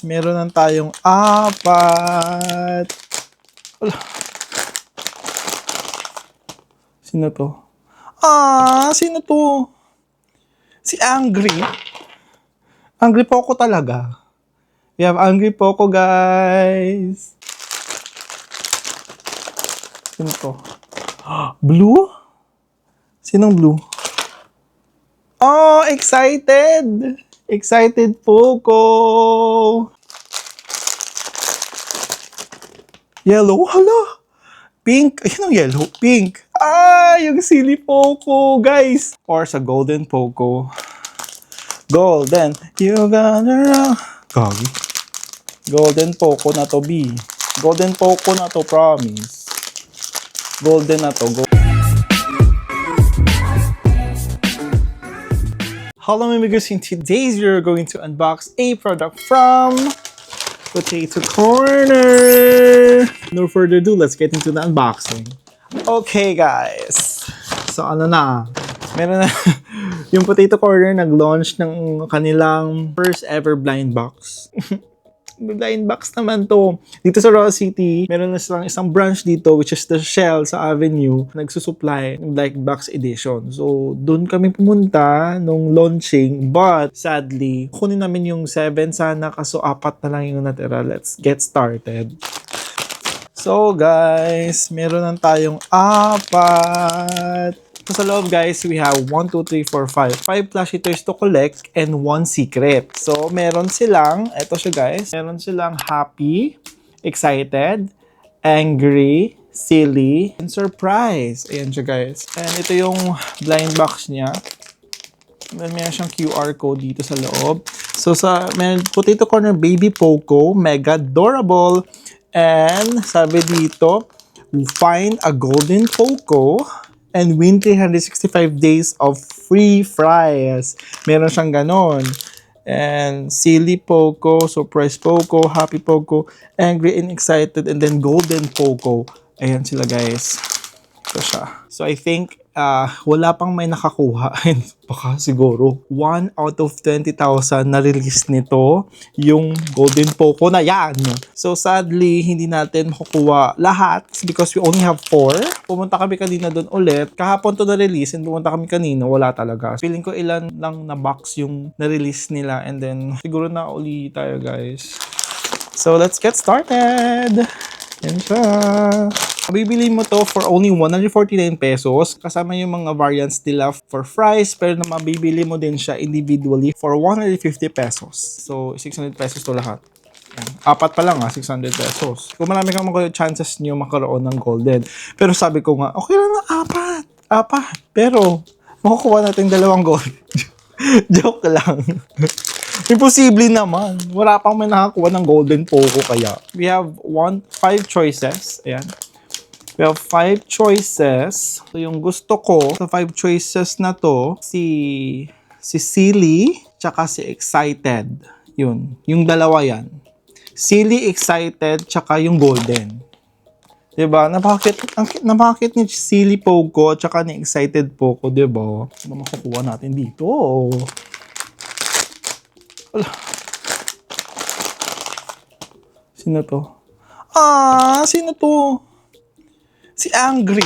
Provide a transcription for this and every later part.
Meron na tayong apat. Wala. Sino to? Sino to? Si Angry. Angry Poco talaga. We have Angry Poco, guys. Sino to? Blue? Sinong blue? Oh, excited! Excited Poco! Yellow? Hala! Pink? Ayun ang yellow. Pink. Yung silly Poco, guys. Or sa golden Poco. Golden. You gonna... Gagi. Golden Poco na to, B. Golden Poco na to, promise. Golden na to. Hello, my amigos. In today's video, we're going to unbox a product from Potato Corner. No further ado, let's get into the unboxing. Okay, guys. So, ano na? Meron na yung Potato Corner nag-launch ng kanilang first ever blind box. Blind box naman to. Dito sa Roa City, meron na silang isang branch dito which is the Shell sa Avenue. Nagsusupply ng blind box edition. So, doon kami pumunta nung launching. But, sadly, kunin namin yung 7 sana kaso 4 na lang yung natira. Let's get started. So, guys, meron na tayong 4. So, sa loob, guys, we have 1, 2, 3, 4, 5. 5 plushie toys to collect and 1 secret. So, meron silang, eto siya, guys. Meron silang happy, excited, angry, silly, and surprise. Ayan siya, guys. And ito yung blind box niya. Meron siyang QR code dito sa loob. So, meron Potato Corner Baby Poco, mega adorable. And, sabi dito, find a golden Poco and win 365 days of free fries. Meron siyang ganon. And silly Poco, surprise Poco, happy Poco, angry and excited, and then golden Poco. Ayan sila, guys. Ito siya. So I think wala pang may nakakuha. Baka siguro 1 out of 20,000 na release nito yung golden Poco na yan. So sadly, hindi natin makukuha lahat because we only have 4. Pumunta kami kanina doon ulit. Kahapon to na-release and pumunta kami kanina, wala talaga. Feeling ko ilan lang na box yung na-release nila and then siguro na uli tayo, guys. So let's get started. Yan siya. Bibili mo to for only 149 pesos. Kasama yung mga variants nila for fries. Pero na mabibili mo din siya individually for 150 pesos. So, 600 pesos to lahat. Yan. 4 pa lang 600 pesos. Kung marami kang chances nyo makaroon ng golden. Pero sabi ko nga, okay lang na 4. Pero, makukuha natin 2 golden. Joke lang. Imposible naman. Wala pang may nakakuha ng golden Poco kaya. We have 5 choices. Ayan. We have 5 choices. So, yung gusto ko sa 5 choices na to, si Silly, tsaka si Excited. Yun. Yung dalawa yan. Silly, Excited, tsaka yung Golden. Diba? Napakit ni Silly Poco, tsaka ni Excited Poco, diba? Ano makukuha natin dito? Wala. Sino to? Sino to? Si Angry.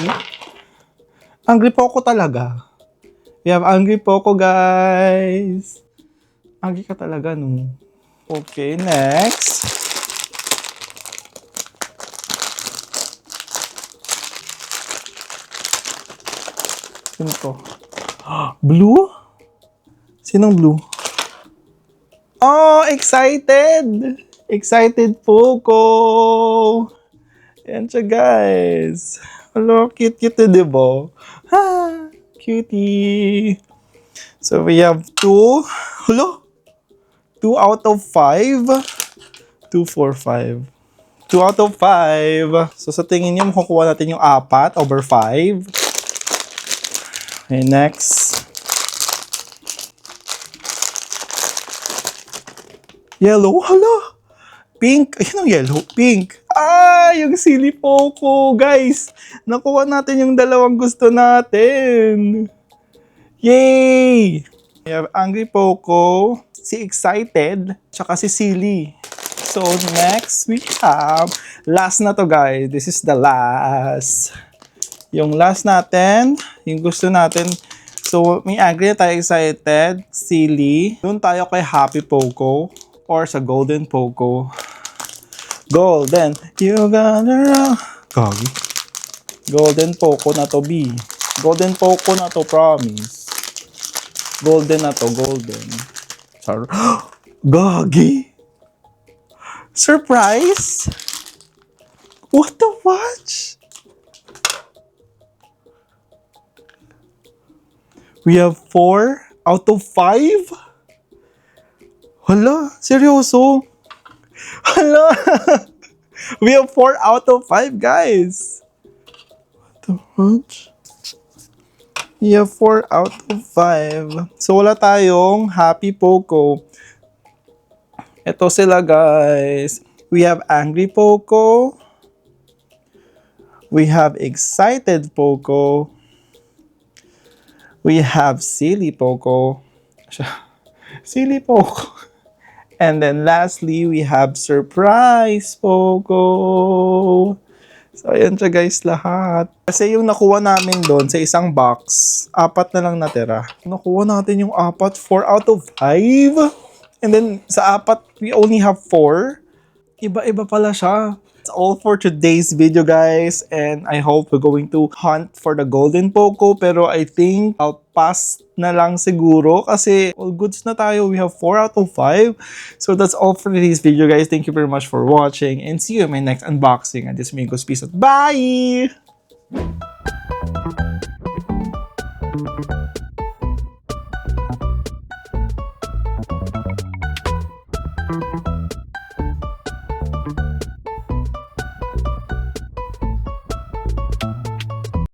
Angry Poco talaga. We have Angry Poco, guys. Angry ka talaga, no? Okay, next. Sino to? Blue? Sinong blue? Oh, excited! Excited Poco! Yan siya, guys. Hello, cute-cute, diba? Cutie. So, we have 2. Hello? 2 out of 5. 2, 4, 5. 2 out of 5. So, sa tingin niyo, makukuha natin yung 4 over 5. Okay, next. Yellow? Hala! Pink? Ayun ang yellow. Pink. Yung silly Poco, guys. Nakuha natin yung 2 gusto natin. Yay! We have Angry Poco, si Excited, tsaka si Silly. So next we have, last na to guys. This is the last. Yung last natin, yung gusto natin. So may agree na tayo excited. Silly. Doon tayo kay Happy Poco or sa Golden Poco. Golden. You gotta Gagi. Golden Poco na to B. Golden Poco na to, promise. Golden na to, golden. Sorry. Gagi. Surprise? What the watch? We have 4 out of 5? Hala, seryoso? Hala! We have 4 out of 5, guys. What the watch? We have 4 out of 5. So, wala tayong Happy Poco. Ito sila, guys. We have Angry Poco. We have Excited Poco. We have Silly Poco. Silly Poco. And then lastly, we have Surprise Poco. So, ayan siya guys lahat. Kasi yung nakuha namin doon sa isang box, 4 na lang natira. Nakuha natin yung 4, 4 out of 5. And then sa 4, we only have 4. Iba-iba pala siya. That's all for today's video, guys. And I hope we're going to hunt for the Golden Poco. Pero I think I'll pass na lang siguro kasi all goods na tayo. We have 4 out of 5. So that's all for today's video, guys. Thank you very much for watching. And see you in my next unboxing. And this is Mingos. Peace out. Bye!